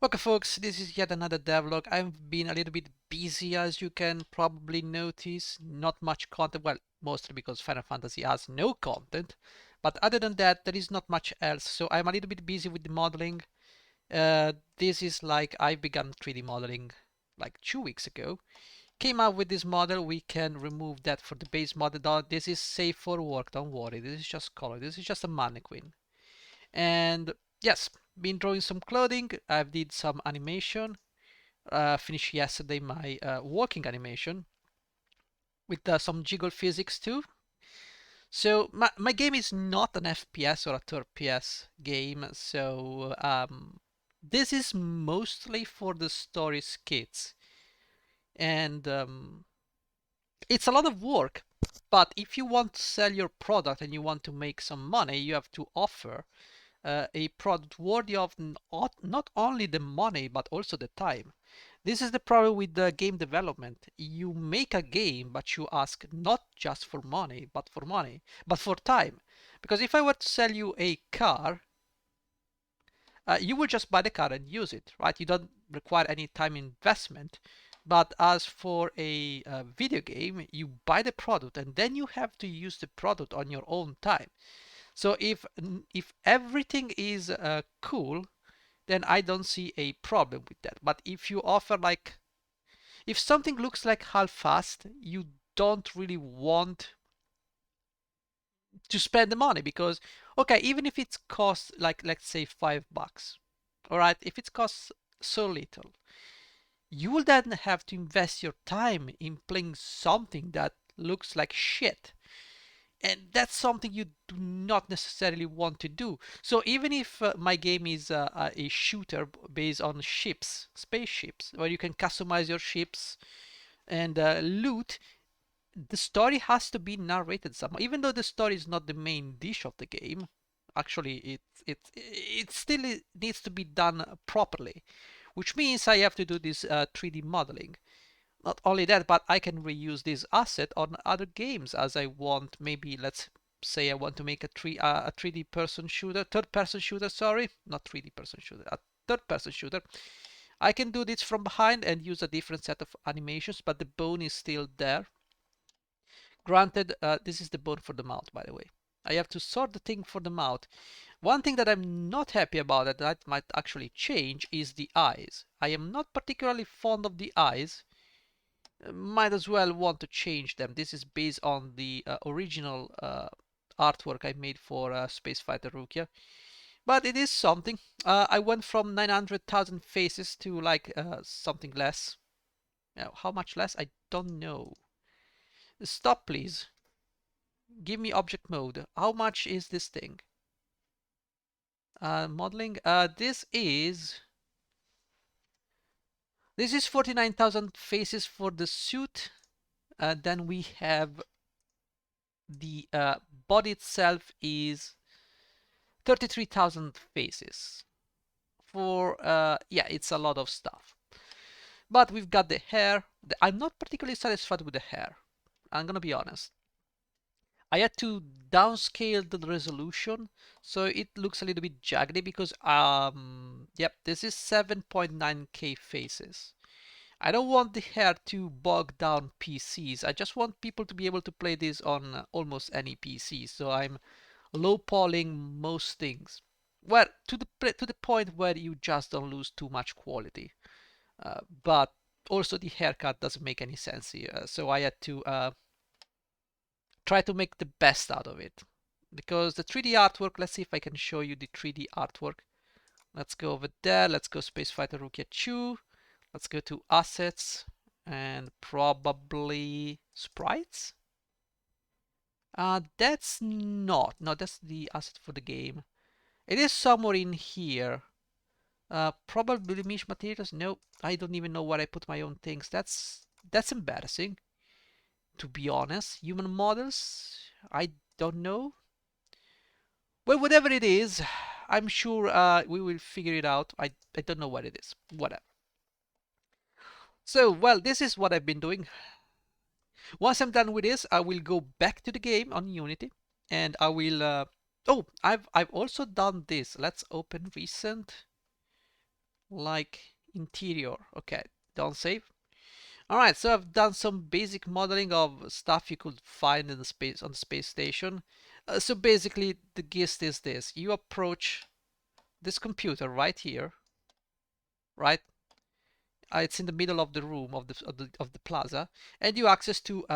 Okay, folks, this is yet another devlog. I've been a little bit busy, as you can probably notice. Not much content, well, mostly because Final Fantasy has no content. But other than that, there is not much else. So I'm a little bit busy with the modeling. This is like I began 3D modeling like 2 weeks ago. Came up with this model. We can remove that for the base model. This is safe for work. Don't worry. This is just color. This is just a mannequin. And yes, been drawing some clothing. I did some animation. Finished yesterday my walking animation with some jiggle physics too. So my game is not an FPS or a third PS game. So this is mostly for the story skits, and it's a lot of work. But if you want to sell your product and you want to make some money, you have to offer a product worthy of not only the money but also the time. This is the problem with the game development. You make a game, but you ask not just for money, but for time. Because if I were to sell you a car, you will just buy the car and use it, right? You don't require any time investment. But as for a video game, you buy the product and then you have to use the product on your own time. So if everything is cool, then I don't see a problem with that. But if you offer like, if something looks like half-assed, you don't really want to spend the money because, okay, even if it costs like, let's say $5, all right, if it costs so little, you will then have to invest your time in playing something that looks like shit. And that's something you do not necessarily want to do. So even if my game is a shooter based on ships, spaceships, where you can customize your ships and loot, the story has to be narrated somehow. Even though the story is not the main dish of the game, actually it still needs to be done properly, which means I have to do this 3D modeling. Not only that, but I can reuse this asset on other games as I want. Maybe let's say I want to make a 3D person shooter, third person shooter, sorry, not 3D person shooter, a third person shooter. I can do this from behind and use a different set of animations, but the bone is still there. Granted, this is the bone for the mouth, by the way. I have to sort the thing for the mouth. One thing that I'm not happy about that might actually change is the eyes. I am not particularly fond of the eyes. Might as well want to change them. This is based on the original artwork I made for Space Fighter Rukia. But it is something. I went from 900,000 faces to like something less. How much less? I don't know. Stop, please. Give me object mode. How much is this thing? Modeling. This is 49,000 faces for the suit. Then we have the body itself is 33,000 faces. For yeah, it's a lot of stuff. But we've got the hair. I'm not particularly satisfied with the hair. I'm gonna be honest. I had to downscale the resolution so it looks a little bit jaggedy because yep, this is 7.9K faces. I don't want the hair to bog down PCs. I just want people to be able to play this on almost any PC. So I'm low polling most things. Well, to the point where you just don't lose too much quality. But also the haircut doesn't make any sense here. So I had to try to make the best out of it. Because the 3D artwork, let's see if I can show you the 3D artwork. Let's go over there. Let's go Space Fighter Rukia 2. Let's go to assets and probably sprites. That's not. No, that's the asset for the game. It is somewhere in here. Probably niche materials. No, I don't even know where I put my own things. That's embarrassing. To be honest, human models. I don't know. Well, whatever it is, I'm sure we will figure it out. I don't know what it is. Whatever. So, well, this is what I've been doing. Once I'm done with this, I will go back to the game on Unity, and I will. Oh, I've also done this. Let's open recent. like interior. Okay, don't save. All right, so I've done some basic modeling of stuff you could find in the space on the space station. So basically, the gist is this: you approach this computer right here, right? It's in the middle of the room of the plaza, and you access to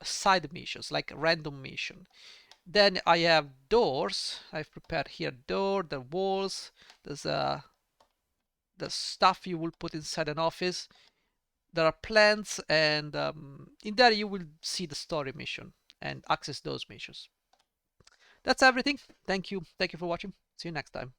side missions like random mission. Then I have doors. I've prepared here door, the walls. There's the stuff you will put inside an office. There are plants, and in there you will see the story mission and access those missions. That's everything. Thank you for watching. See you next time.